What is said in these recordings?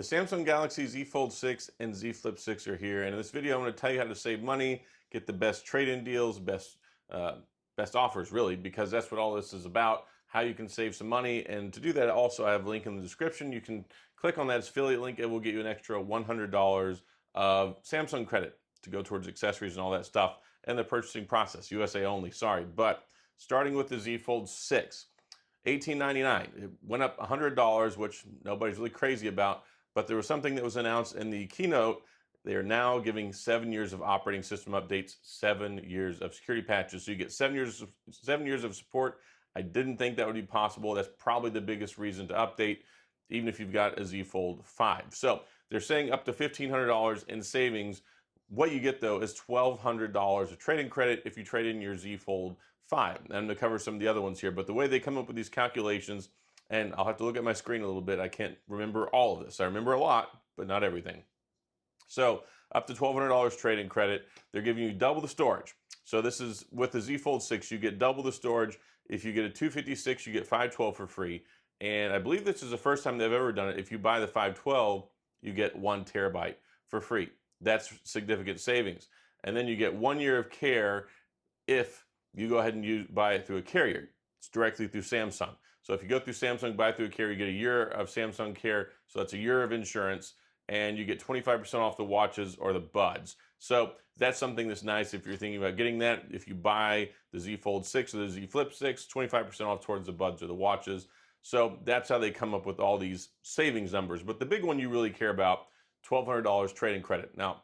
The Samsung Galaxy Z Fold 6 and Z Flip 6 are here, and in this video I'm going to tell you how to save money, get the best trade-in deals, best offers really, because that's what all this is about, how you can save some money. And to do that, also I have a link in the description. You can click on that affiliate link. It will get you an extra $100 of Samsung credit to go towards accessories and all that stuff, and the purchasing process, USA only, sorry. But starting with the Z Fold 6, $18.99. It went up $100, which nobody's really crazy about. But there was something that was announced in the keynote. They are now giving 7 years of operating system updates, 7 years of security patches. So you get 7 years of support. I didn't think that would be possible. That's probably the biggest reason to update, even if you've got a Z Fold 5. So they're saying up to $1,500 in savings. What you get though is $1,200 of trading credit if you trade in your Z Fold 5. I'm going to cover some of the other ones here, but the way they come up with these calculations, and I'll have to look at my screen a little bit. I can't remember all of this. I remember a lot, but not everything. So up to $1,200 trade-in credit. They're giving you double the storage. So this is with the Z Fold 6, you get double the storage. If you get a 256, you get 512 for free. And I believe this is the first time they've ever done it. If you buy the 512, you get 1 terabyte for free. That's significant savings. And then you get 1 year of care if you go ahead and buy it through a carrier. It's directly through Samsung. So if you go through Samsung, buy through a carrier, you get a year of Samsung Care. So that's a year of insurance, and you get 25% off the watches or the buds. So that's something that's nice if you're thinking about getting that. If you buy the Z Fold 6 or the Z Flip 6, 25% off towards the buds or the watches. So that's how they come up with all these savings numbers. But the big one you really care about, $1,200 trade-in credit. Now,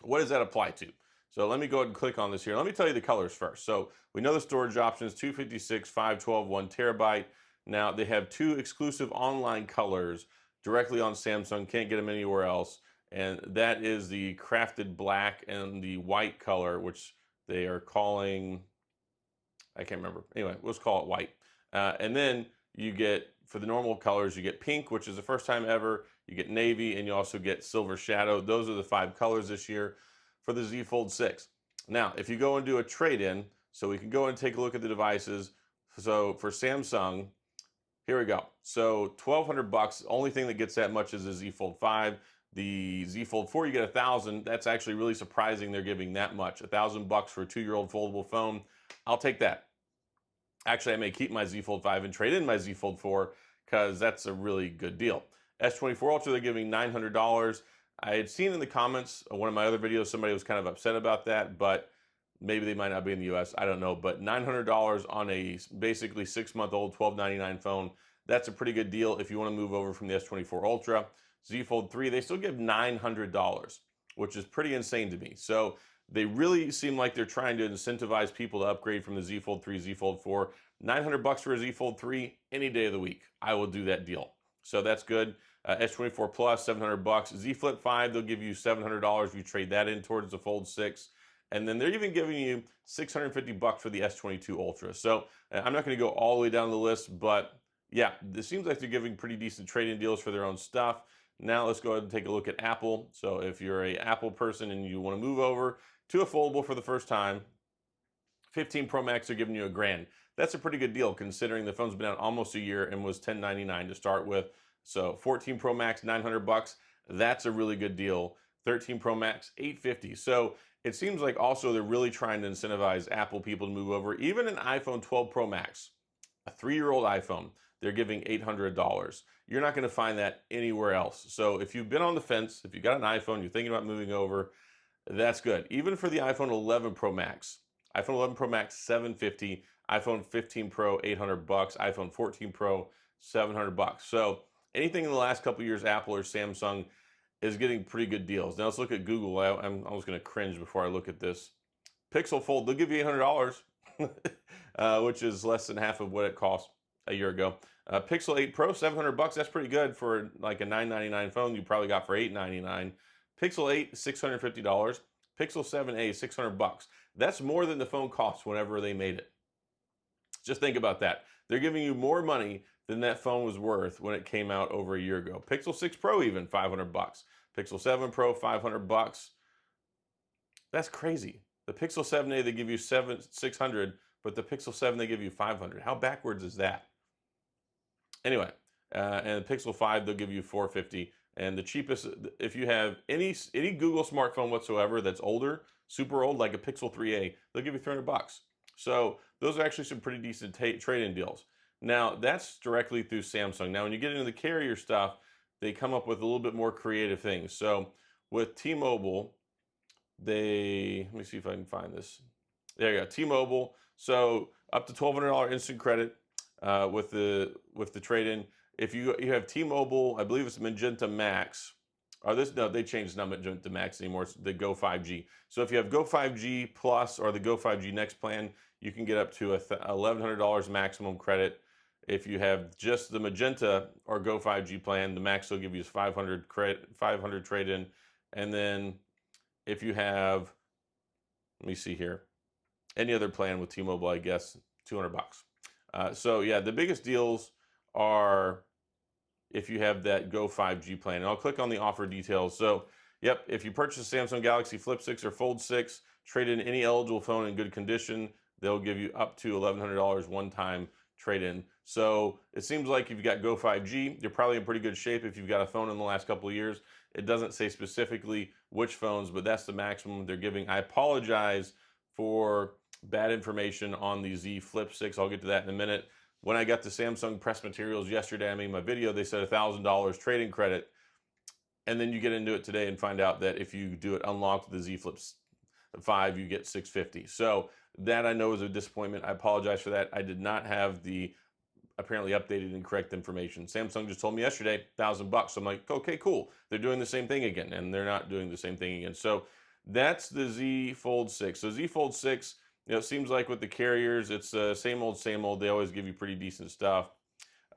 what does that apply to? So let me go ahead and click on this here. Let me tell you the colors first. So we know the storage options, 256, 512, 1 terabyte. Now they have 2 exclusive online colors directly on Samsung. Can't get them anywhere else. And that is the crafted black and the white color, which they are calling, I can't remember. Anyway, let's call it white. And then you get, for the normal colors, you get pink, which is the first time ever. You get navy, and you also get silver shadow. Those are the 5 colors this year for the Z Fold 6. Now, if you go and do a trade-in, so we can go and take a look at the devices. So for Samsung, here we go. So $1,200, only thing that gets that much is the Z Fold 5. The Z Fold 4, you get $1,000. That's actually really surprising they're giving that much. $1,000 for a 2-year-old foldable phone. I'll take that. Actually, I may keep my Z Fold 5 and trade in my Z Fold 4 because that's a really good deal. S24 Ultra, they're giving $900. I had seen in the comments of one of my other videos, somebody was kind of upset about that, but maybe they might not be in the US, I don't know. But $900 on a basically 6-month-old $1,299 phone, that's a pretty good deal if you want to move over from the S24 Ultra. Z Fold 3, they still give $900, which is pretty insane to me. So they really seem like they're trying to incentivize people to upgrade from the Z Fold 3, Z Fold 4. $900 for a Z Fold 3 any day of the week. I will do that deal. So that's good. S24 Plus, $700. Z Flip 5, they'll give you $700 if you trade that in towards the Fold 6. And then they're even giving you $650 for the S22 Ultra. So I'm not going to go all the way down the list, but yeah, it seems like they're giving pretty decent trade-in deals for their own stuff. Now let's go ahead and take a look at Apple. So if you're an Apple person and you want to move over to a foldable for the first time, 15 Pro Max are giving you $1,000. That's a pretty good deal considering the phone's been out almost a year and was $1,099 to start with. So 14 Pro Max, $900. That's a really good deal. 13 Pro Max, $850. So it seems like also they're really trying to incentivize Apple people to move over. Even an iPhone 12 Pro Max, a 3-year-old iPhone, they're giving $800. You're not going to find that anywhere else. So if you've been on the fence, if you got an iPhone, you're thinking about moving over, that's good. Even for the iPhone 11 Pro Max, iPhone 11 Pro Max, $750. iPhone 15 Pro, $800. iPhone 14 Pro, $700. So anything in the last couple of years, Apple or Samsung is getting pretty good deals. Now let's look at Google. I was going to cringe before I look at this. Pixel Fold, they'll give you $800, which is less than half of what it cost a year ago. Pixel 8 Pro, $700. That's pretty good for like a $999 phone you probably got for $899. Pixel 8, $650. Pixel 7a, $600. That's more than the phone cost whenever they made it. Just think about that. They're giving you more money than that phone was worth when it came out over a year ago. Pixel 6 Pro even, $500. Pixel 7 Pro, $500. That's crazy. The Pixel 7a, they give you $600, but the Pixel 7, they give you $500. How backwards is that? Anyway, and the Pixel 5, they'll give you $450. And the cheapest, if you have any Google smartphone whatsoever that's older, super old, like a Pixel 3a, they'll give you 300 bucks. So those are actually some pretty decent trade-in deals. Now that's directly through Samsung. Now when you get into the carrier stuff, they come up with a little bit more creative things. So with T-Mobile, let me see if I can find this. There you go, T-Mobile. So up to $1,200 instant credit with the trade-in. If you have T-Mobile, I believe it's Magenta Max. Or no, they changed, not Magenta Max anymore. It's the Go 5G. So if you have Go 5G Plus or the Go 5G Next plan, you can get up to $1,100 maximum credit. If you have just the Magenta or Go 5G plan, the max they'll give you is 500 trade-in. And then if you have, let me see here, any other plan with T-Mobile, I guess 200 bucks. So yeah, the biggest deals are if you have that Go 5G plan. And I'll click on the offer details. So yep, if you purchase a Samsung Galaxy Flip 6 or Fold 6, trade in any eligible phone in good condition, they'll give you up to $1,100 one-time trade-in. So it seems like if you've got Go 5G, you're probably in pretty good shape if you've got a phone in the last couple of years. It doesn't say specifically which phones, but that's the maximum they're giving. I apologize for bad information on the Z Flip 6. I'll get to that in a minute. When I got the Samsung press materials yesterday, I made my video, they said $1,000 trading credit. And then you get into it today and find out that if you do it unlocked with the Z Flip 5, you get $650. So that I know is a disappointment. I apologize for that. I did not have the apparently updated and correct information. Samsung just told me yesterday, $1,000. So I'm like, okay, cool. They're doing the same thing again, and they're not doing the same thing again. So that's the Z Fold 6. So Z Fold 6, it seems like with the carriers, it's same old, same old. They always give you pretty decent stuff.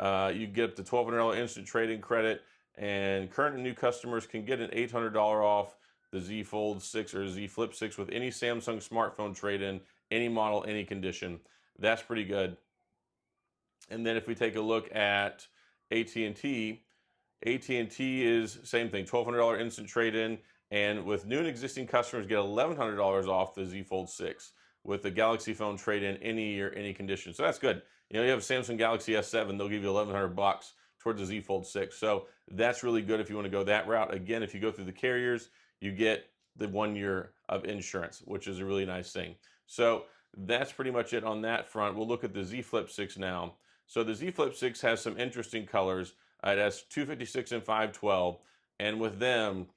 You get up to $1,200 instant trade-in credit, and current and new customers can get an $800 off the Z Fold 6 or Z Flip 6 with any Samsung smartphone trade-in, any model, any condition. That's pretty good. And then if we take a look at AT&T, AT&T is same thing, $1,200 instant trade-in, and with new and existing customers get $1,100 off the Z Fold 6 with the Galaxy phone trade-in any year, any condition. So that's good. You have a Samsung Galaxy S7, they'll give you $1,100 towards the Z Fold 6. So that's really good if you want to go that route. Again, if you go through the carriers, you get the 1 year of insurance, which is a really nice thing. So that's pretty much it on that front. We'll look at the Z Flip 6 now. So the Z Flip 6 has some interesting colors. It has 256 and 512. And with them,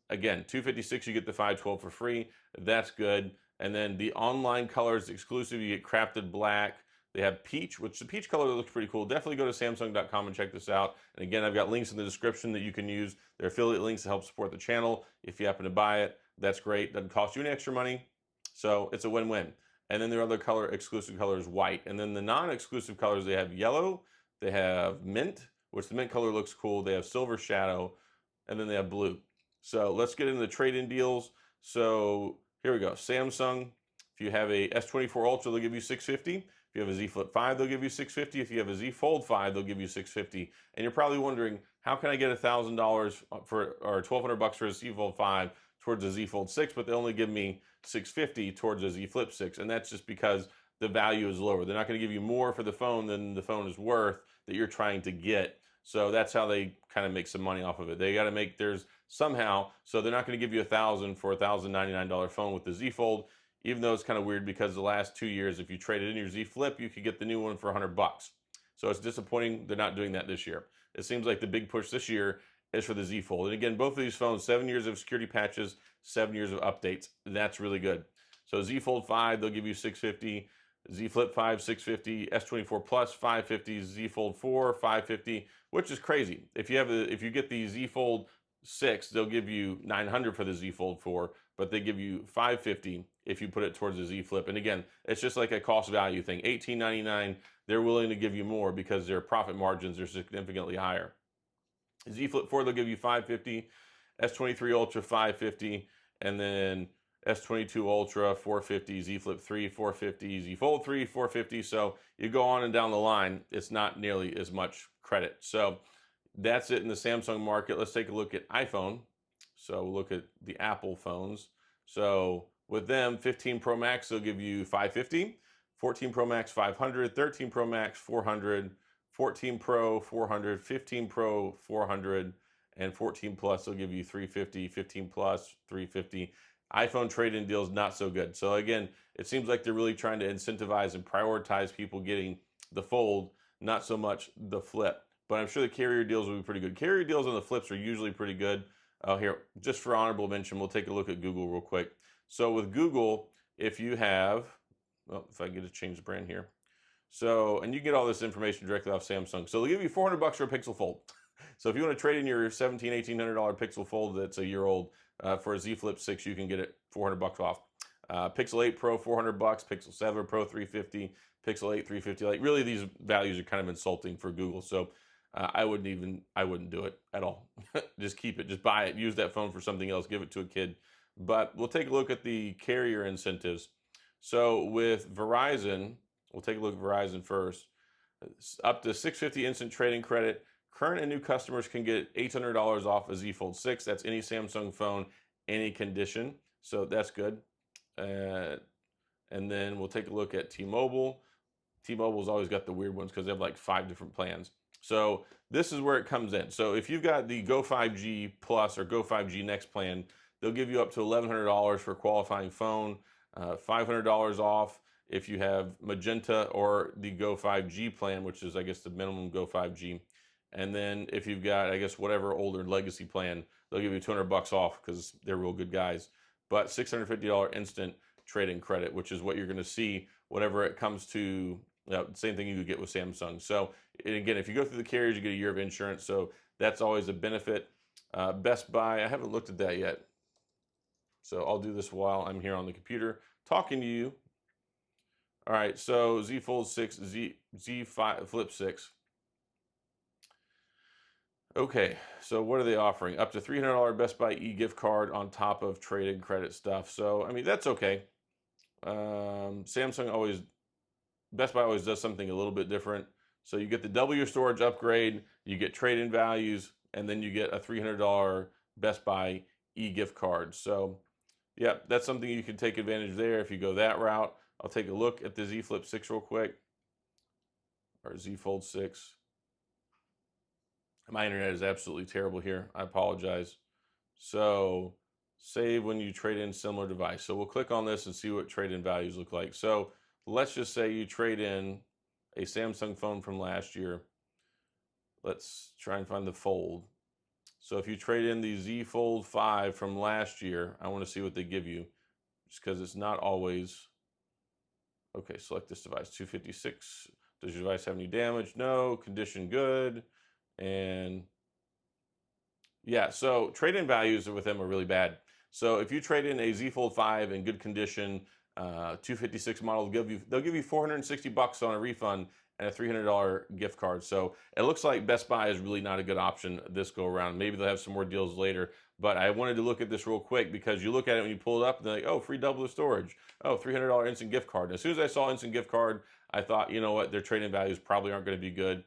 again, 256, you get the 512 for free. That's good. And then the online colors exclusive, you get crafted black. They have peach, which the peach color looks pretty cool. Definitely go to Samsung.com and check this out. And again, I've got links in the description that you can use. They're affiliate links to help support the channel. If you happen to buy it, that's great. Doesn't cost you any extra money. So it's a win-win. And then their other color, exclusive color is white. And then the non-exclusive colors, they have yellow, they have mint, which the mint color looks cool. They have silver shadow, and then they have blue. So let's get into the trade-in deals. So here we go. Samsung, if you have a S24 Ultra, they'll give you $650. If you have a Z Flip 5, they'll give you $650. If you have a Z Fold 5, they'll give you $650. And you're probably wondering, how can I get $1,000 or $1,200 for a Z Fold 5 towards a Z Fold 6, but they only give me $650 towards a Z Flip 6? And that's just because the value is lower. They're not going to give you more for the phone than the phone is worth that you're trying to get. So that's how they kind of make some money off of it. They got to make theirs somehow. So they're not going to give you $1,000 for a $1,099 phone with the Z Fold, even though it's kind of weird because the last 2 years, if you traded in your Z Flip, you could get the new one for $100. So it's disappointing they're not doing that this year. It seems like the big push this year is for the Z Fold. And again, both of these phones, 7 years of security patches, 7 years of updates. That's really good. So Z Fold 5, they'll give you $650. Z Flip 5, $650. S24 Plus, $550. Z Fold 4, $550, which is crazy. If you get the Z Fold 6, they'll give you $900 for the Z Fold 4, but they give you $550 if you put it towards the Z Flip. And again, it's just like a cost value thing. $18.99, they're willing to give you more because their profit margins are significantly higher. Z Flip 4, they'll give you $550. S23 Ultra, $550. And then S22 Ultra, $450. Z Flip 3, $450. Z Fold 3, $450. So you go on and down the line, it's not nearly as much credit. So that's it in the Samsung market. Let's take a look at iPhone. So we'll look at the Apple phones. So with them, 15 Pro Max, they'll give you $550. 14 Pro Max, $500. 13 Pro Max, $400. 14 Pro, $400. 15 Pro, $400. and 14 plus they'll give you 350, 15 plus 350. iPhone trade-in deals not so good. So again, it seems like they're really trying to incentivize and prioritize people getting the Fold, not so much the Flip. But I'm sure the carrier deals will be pretty good. Carrier deals on the Flips are usually pretty good. Here, just for honorable mention, we'll take a look at Google real quick. So with Google, if you have, well, if I get to change the brand here. So, and you get all this information directly off Samsung. So they'll give you 400 bucks for a Pixel Fold. So if you want to trade in your $1,700, $1,800 Pixel Fold that's a year old for a Z Flip 6, you can get it 400 bucks off. Pixel 8 Pro 400 bucks, Pixel 7 Pro 350, Pixel 8 350. Like really, these values are kind of insulting for Google. So I wouldn't do it at all. Just keep it, just buy it, use that phone for something else, give it to a kid. But we'll take a look at the carrier incentives. So with Verizon, we'll take a look at Verizon first. It's up to $650 instant trading credit. Current and new customers can get $800 off a Z Fold 6. That's any Samsung phone, any condition. So that's good. And then we'll take a look at T-Mobile. T-Mobile's always got the weird ones because they have like 5 different plans. So this is where it comes in. So if you've got the Go 5G Plus or Go 5G Next plan, they'll give you up to $1,100 for a qualifying phone, $500 off if you have Magenta or the Go 5G plan, which is, I guess, the minimum Go 5G. And then if you've got, I guess, whatever older legacy plan, they'll give you 200 bucks off because they're real good guys. But $650 instant trade-in credit, which is what you're going to see whenever it comes to same thing you could get with Samsung. So again, if you go through the carriers, you get a year of insurance. So that's always a benefit. Best Buy, I haven't looked at that yet. So I'll do this while I'm here on the computer talking to you. All right, so Z Fold 6, Z Flip 6. Okay, so what are they offering? Up to $300 Best Buy e-gift card on top of trade-in credit stuff. So, I mean, that's okay. Best Buy always does something a little bit different. So you get the double your storage upgrade, you get trade-in values, and then you get a $300 Best Buy e-gift card. So, yeah, that's something you can take advantage of there if you go that route. I'll take a look at the Z Flip 6 real quick, or Z Fold 6. My internet is absolutely terrible here. I apologize. So save when you trade in similar device. So we'll click on this and see what trade-in values look like. So let's just say you trade in a Samsung phone from last year. Let's try and find the Fold. So if you trade in the Z Fold 5 from last year, I want to see what they give you, just because it's not always. Okay, select this device, 256. Does your device have any damage? No. Condition good. And yeah, so trade-in values with them are really bad. So if you trade in a Z Fold 5 in good condition, 256 model, they'll give you 460 bucks on a refund and a $300 gift card. So it looks like Best Buy is really not a good option this go around. Maybe they'll have some more deals later, but I wanted to look at this real quick because you look at it when you pull it up and they're like, oh, free double the storage. Oh, $300 instant gift card. And as soon as I saw instant gift card, I thought, you know what, their trade-in values probably aren't going to be good.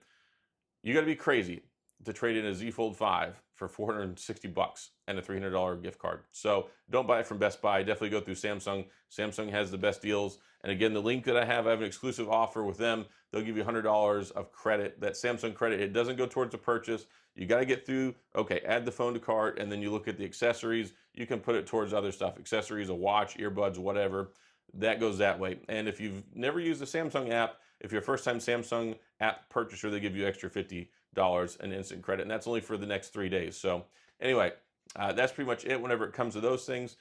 You got to be crazy to trade in a Z Fold 5 for 460 bucks and a $300 gift card. So don't buy it from Best Buy. Definitely go through Samsung. Samsung has the best deals. And again, the link that I have an exclusive offer with them. They'll give you $100 of credit, that Samsung credit. It doesn't go towards the purchase. You got to get through, okay, add the phone to cart, and then you look at the accessories. You can put it towards other stuff, accessories, a watch, earbuds, whatever. That goes that way. And if you've never used the Samsung app, if you're a first-time Samsung app purchaser, they give you extra $50 in instant credit, and that's only for the next 3 days. So anyway, that's pretty much it whenever it comes to those things.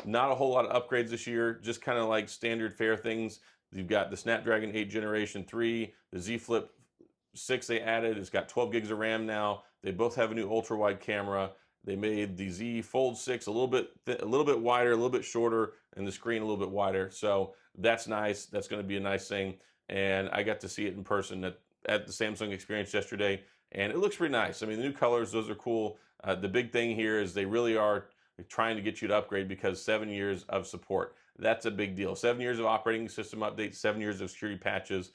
Not a whole lot of upgrades this year, just kind of like standard fare things. You've got the Snapdragon 8 Generation 3, the Z Flip 6 they added. It's got 12 gigs of RAM now. They both have a new ultra-wide camera. They made the Z Fold 6 a little bit wider, a little bit shorter, and the screen a little bit wider. So that's nice. That's going to be a nice thing. And I got to see it in person at the Samsung Experience yesterday, and it looks pretty nice. I mean, the new colors, those are cool. The big thing here is they really are trying to get you to upgrade because 7 years of support. That's a big deal. 7 years of operating system updates, 7 years of security patches.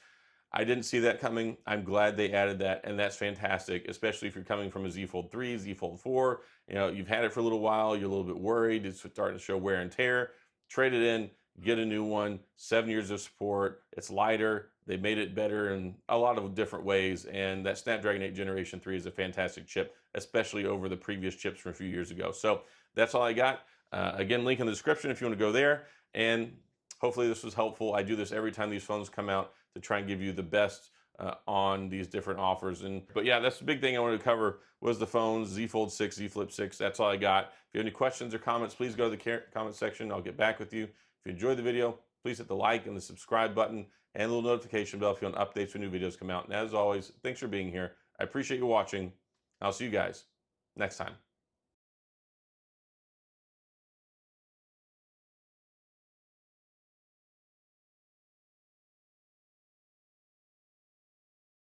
I didn't see that coming. I'm glad they added that, and that's fantastic, especially if you're coming from a Z Fold 3, Z Fold 4. You know, you've had it for a little while, you're a little bit worried, it's starting to show wear and tear. Trade it in, get a new one, 7 years of support. It's lighter. They made it better in a lot of different ways. And that Snapdragon 8 Generation 3 is a fantastic chip, especially over the previous chips from a few years ago. So that's all I got. Again, link in the description if you want to go there. And hopefully this was helpful. I do this every time these phones come out to try and give you the best on these different offers. But yeah, that's the big thing I wanted to cover was the phones, Z Fold 6, Z Flip 6. That's all I got. If you have any questions or comments, please go to the comment section. I'll get back with you. If you enjoyed the video, please hit the like and the subscribe button and the little notification bell if you want updates when new videos come out. And as always, thanks for being here. I appreciate you watching. I'll see you guys next time.